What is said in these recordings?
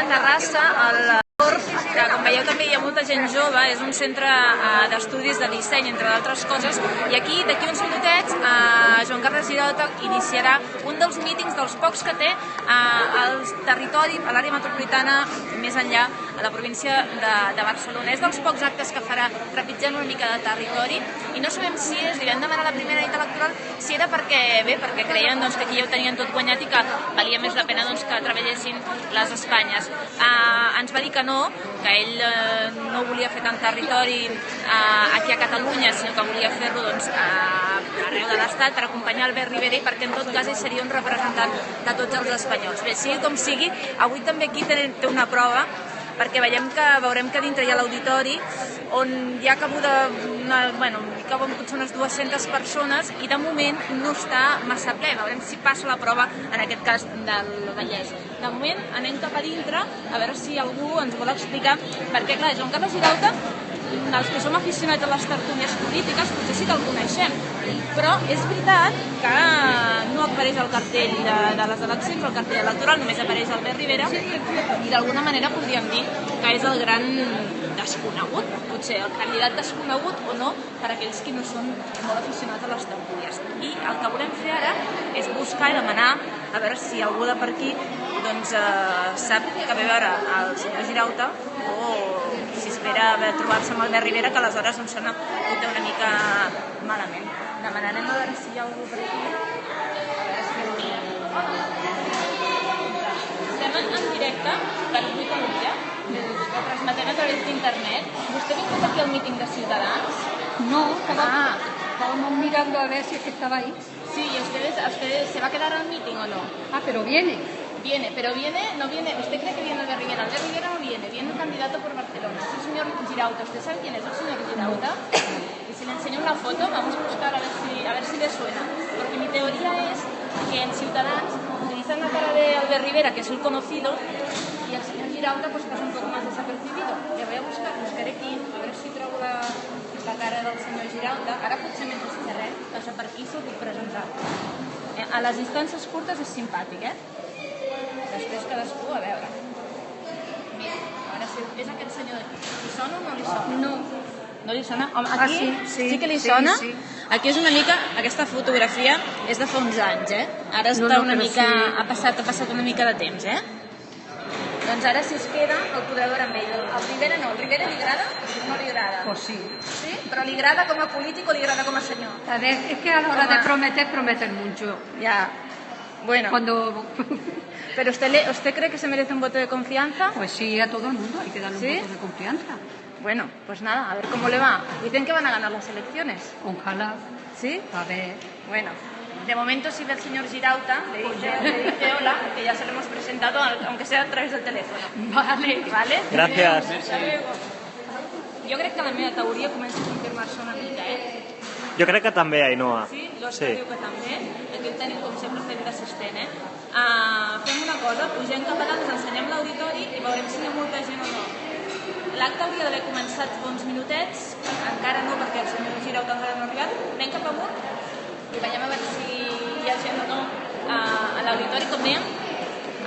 a Terrassa, que com veieu també hi ha molta gent jove, és un centre d'estudis de disseny, entre d'altres coses, i aquí, d'aquí uns minutets, Joan Carles Girauta iniciarà un dels mítings, dels pocs que té al territori, a l'àrea metropolitana, més enllà, a la província de Barcelona. És dels pocs actes que farà trepitjant una mica de territori, i no sabem si és, li vam demanar la primera nit electoral, si era perquè creien que aquí ja ho tenien tot guanyat i que valia més la pena que treballessin les Espanyes. Ens va dir que no, que ell no volia fer tant territori aquí a Catalunya, sinó que volia fer-lo arreu de l'Estat per acompanyar Albert Rivera i perquè en tot cas ell seria un representant de tots els espanyols. Bé, sigui com sigui, avui també aquí té una prova, perquè veurem que dintre hi ha l'auditori on hi ha caben potser unes 200 persones i de moment no està massa ple. Veurem si passa la prova, en aquest cas del Vallès. De moment anem cap a dintre a veure si algú ens vol explicar, perquè clar, Joan Carles Girauta, els que som aficionats a les tertúlies polítiques potser sí que el coneixem, però és veritat que no apareix al cartell de les eleccions, al cartell electoral només apareix Albert Rivera i d'alguna manera podríem dir que és el gran desconegut, potser el candidat desconegut o no per aquells que no són molt aficionats a les tertúlies. I el que volem fer ara és buscar i demanar a veure si algú de per aquí sap que ve a veure el senyor Girauta o si espera trobar-se amb Albert Rivera, que aleshores em sona que ho té una mica malament. Demanarem a veure si hi ha algú per aquí. Estem en directe per avui Catalunya, que transmetem a través d'internet. ¿Vostè ha vingut aquí al míting de Ciutadans? No, estábamos mirando a ver si es que estaba ahí. Sí, ¿y usted se va a quedar al míting o no? Ah, pero viene. Viene, pero no viene. ¿Usted cree que viene Albert Rivera? Albert Rivera no viene un candidato por Barcelona. Es el señor Girauta. ¿Usted sabe quién es el señor Girauta? Y si le enseño una foto, vamos a buscar a ver si le suena. Porque mi teoría es que en Ciutadans utilizan la cara de Albert Rivera, que es el conocido, y el señor Girauta pues pasa un poco más desapercibido. Le voy a buscaré aquí, a ver si trobo la cara del senyor Girauta. Ara potser mentre xerrem, passa per aquí, s'ho puc presentar. A les distàncies curtes és simpàtic, Després cadascú, a veure. Mira, ara és aquest senyor d'aquí. Li sona o no li sona? No. No li sona? Home, aquí sí que li sona. Sí. Aquí és una mica, aquesta fotografia és de fa uns anys, Ara està una mica, ha passat una mica de temps, Doncs ara, si es queda, el podreu veure amb ell. El Rivera no. El Rivera li agrada o no li agrada? Pues sí. Sí? Però li agrada com a polític o li agrada com a senyor? A ver, es que a la hora de prometer, prometen mucho. Ya. Bueno. Cuando... ¿Pero usted cree que se merece un voto de confianza? Pues sí, a todo el mundo hay que darle un voto de confianza. Bueno, pues nada, a ver cómo le va. Dicen que van a ganar las elecciones. Ojalá. ¿Sí? A ver. Bueno, de momento si ve el señor Girauta, le dice hola, que ya se lo hemos presentado, aunque sea a través del teléfono. Vale. ¿Vale? Gracias. Hasta luego. Jo crec que la meva teoria comença a confirmar-se una mica, Jo crec que també, Ainhoa. Sí? L'Òscar diu que també. Aquí el tenim, com sempre, fent d'assistent, Fem una cosa, pugem cap a dalt, ens ensenyem l'auditori i veurem si hi ha molta gent o no. L'acte hauria d'haver començat fa uns minutets, encara no, perquè el senyor Girauta encara no ha arribat. Anem cap amunt i veiem a veure si hi ha gent o no a l'auditori. Com dèiem,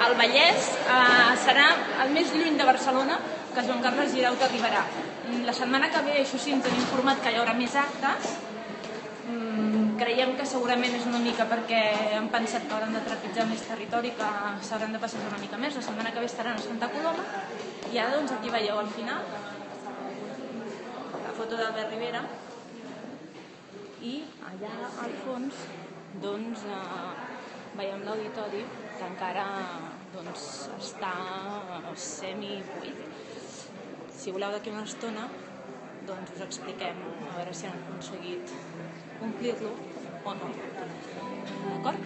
el Vallès serà el més lluny de Barcelona que Joan Carles Girauta arribarà. La setmana que ve, això sí, ens hem informat que hi haurà més actes. Creiem que segurament és una mica perquè han pensat que hauran de trepitjar més territori, que s'hauran de passejar una mica més. La setmana que ve estaran a Santa Coloma i ara doncs aquí veieu al final la foto d'Albert Rivera i allà al fons doncs veiem l'auditori que encara doncs està semi-buit. Si voleu d'aquí una estona doncs us expliquem a veure si han aconseguit omplir-lo o no. D'acord?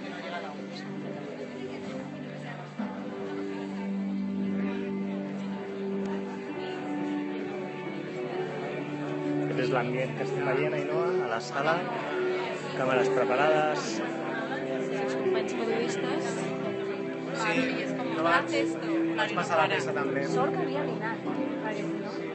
Aquest és l'ambient que estem veient, Ainhoa, a la sala. Càmeres preparades. Els companys periodistes. Sí, jo vaig passar la peça també. Sort que havia dinat.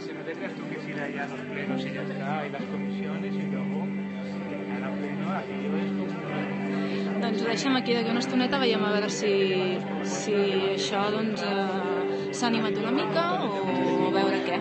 Si no te creas tú que es ir allá a los plenos y ya está, y las comisiones y luego a la pleno, aquello es como... Doncs ho deixem aquí d'aquí una estoneta, veiem a veure si això doncs s'ha animat una mica o a veure què?